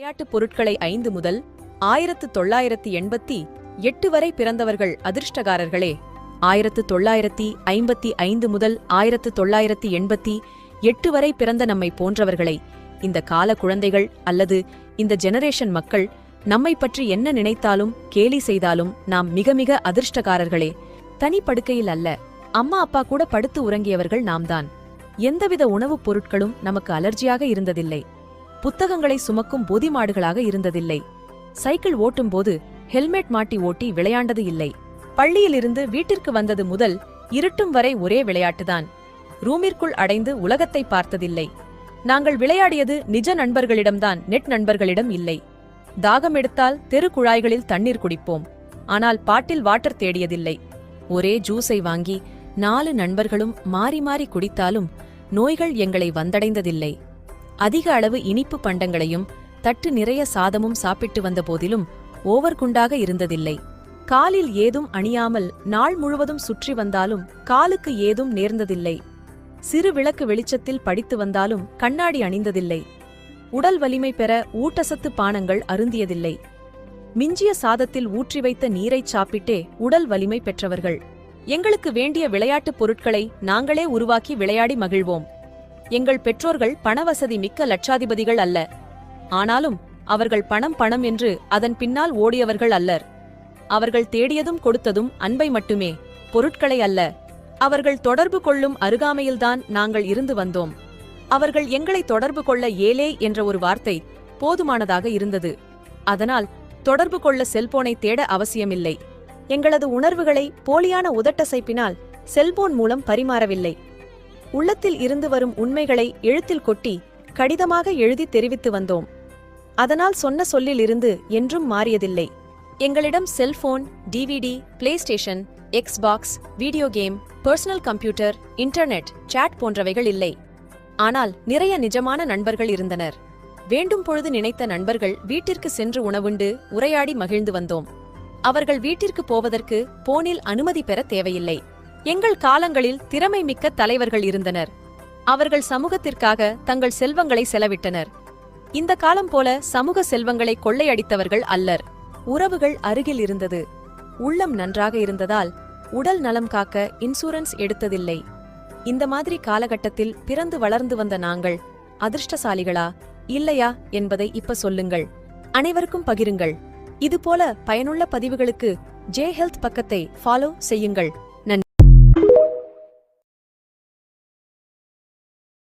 விளையாட்டுப் பொருட்களை 5 முதல் 1988 வரை பிறந்தவர்கள் அதிர்ஷ்டகாரர்களே. 1955 முதல் 1988 வரை பிறந்த நம்மை போன்றவர்களை, இந்த கால குழந்தைகள் அல்லது இந்த ஜெனரேஷன் மக்கள் நம்மை பற்றி என்ன நினைத்தாலும் கேலி செய்தாலும் நாம் மிக மிக அதிர்ஷ்டகாரர்களே. தனி படுக்கையில் அல்ல, அம்மா அப்பா கூட படுத்து உறங்கியவர்கள் நாம்தான். எந்தவித உணவுப் பொருட்களும் நமக்கு அலர்ஜியாக இருந்ததில்லை. புத்தகங்களை சுமக்கும் பொதிமாடுகளாக இருந்ததில்லை. சைக்கிள் ஓட்டும்போது ஹெல்மெட் மாட்டி ஓட்டி விளையாண்டது இல்லை. பள்ளியிலிருந்து வீட்டிற்கு வந்தது முதல் இருட்டும் வரை ஒரே விளையாட்டுதான். ரூமிற்குள் அடைந்து உலகத்தை பார்த்ததில்லை. நாங்கள் விளையாடியது நிஜ நண்பர்களிடம்தான், நெட் நண்பர்களிடம் இல்லை. தாகம் எடுத்தால் தெரு குழாய்களில் தண்ணீர் குடிப்போம். ஆனால் பாட்டில் வாட்டர் தேடியதில்லை. ஒரே ஜூஸை வாங்கி 4 நண்பர்களும் மாறி மாறி குடித்தாலும் நோய்கள் எங்களை வந்தடைந்ததில்லை. அதிக அளவு இனிப்பு பண்டங்களையும் தட்டு நிறைய சாதமும் சாப்பிட்டு வந்த போதிலும் ஓவர் குண்டாக இருந்ததில்லை. காலில் ஏதும் அணியாமல் நாள் முழுவதும் சுற்றி வந்தாலும் காலுக்கு ஏதும் நேர்ந்ததில்லை. சிறு விளக்கு வெளிச்சத்தில் படித்து வந்தாலும் கண்ணாடி அணிந்ததில்லை. உடல் வலிமை பெற ஊட்டசத்து பானங்கள் அருந்தியதில்லை. மிஞ்சிய சாதத்தில் ஊற்றி வைத்த நீரைச் சாப்பிட்டே உடல் வலிமை பெற்றவர்கள். எங்களுக்கு வேண்டிய விளையாட்டுப் பொருட்களை நாங்களே உருவாக்கி விளையாடி மகிழ்வோம். எங்கள் பெற்றோர்கள் பணவசதி மிக்க லட்சாதிபதிகள் அல்ல. ஆனாலும் அவர்கள் பணம் பணம் என்று அதன் பின்னால் ஓடியவர்கள் அல்லர். அவர்கள் தேடியதும் கொடுத்ததும் அன்பை மட்டுமே, பொருட்களை அல்ல. அவர்கள் தொடர்பு கொள்ளும் அருகாமையில்தான் நாங்கள் இருந்து வந்தோம். அவர்கள் எங்களை தொடர்பு கொள்ள ஏலே என்ற ஒரு வார்த்தை போதுமானதாக இருந்தது. அதனால் தொடர்பு கொள்ள செல்போனை தேட அவசியமில்லை. எங்களது உணர்வுகளை போலியான உதட்டசைப்பினால் செல்போன் மூலம் பரிமாறவில்லை. உள்ளத்தில் இருந்து வரும் உண்மைகளை எழுத்தில் கொட்டி கடிதமாக எழுதி தெரிவித்து வந்தோம். அதனால் சொன்ன சொல்லில் இருந்து என்றும் மாறியதில்லை. எங்களிடம் cellphone, DVD, PlayStation, Xbox, video game, personal computer, internet, chat போன்றவைகள் இல்லை. ஆனால் நிறைய நிஜமான நண்பர்கள் இருந்தனர். வேண்டும் பொழுது நினைத்த நண்பர்கள் வீட்டிற்கு சென்று உணவுண்டு உரையாடி மகிழ்ந்து வந்தோம். அவர்கள் வீட்டிற்கு போவதற்கு போனில் அனுமதி பெற தேவையில்லை. எங்கள் காலங்களில் திறமை மிக்க தலைவர்கள் இருந்தனர். அவர்கள் சமூகத்திற்காக தங்கள் செல்வங்களை செலவிட்டனர். இந்த காலம் போல சமூக செல்வங்களை கொள்ளையடித்தவர்கள் அல்லர். உறவுகள் அருகில் இருந்தது. உள்ளம் நன்றாக இருந்ததால் உடல் நலம் காக்க இன்சூரன்ஸ் எடுத்ததில்லை. இந்த மாதிரி காலகட்டத்தில் பிறந்து வளர்ந்து வந்த நாங்கள் அதிர்ஷ்டசாலிகளா இல்லையா என்பதை இப்ப சொல்லுங்கள். அனைவருக்கும் பகிருங்கள். இதுபோல பயனுள்ள பதிவுகளுக்கு ஜே ஹெல்த் பக்கத்தை ஃபாலோ செய்யுங்கள்.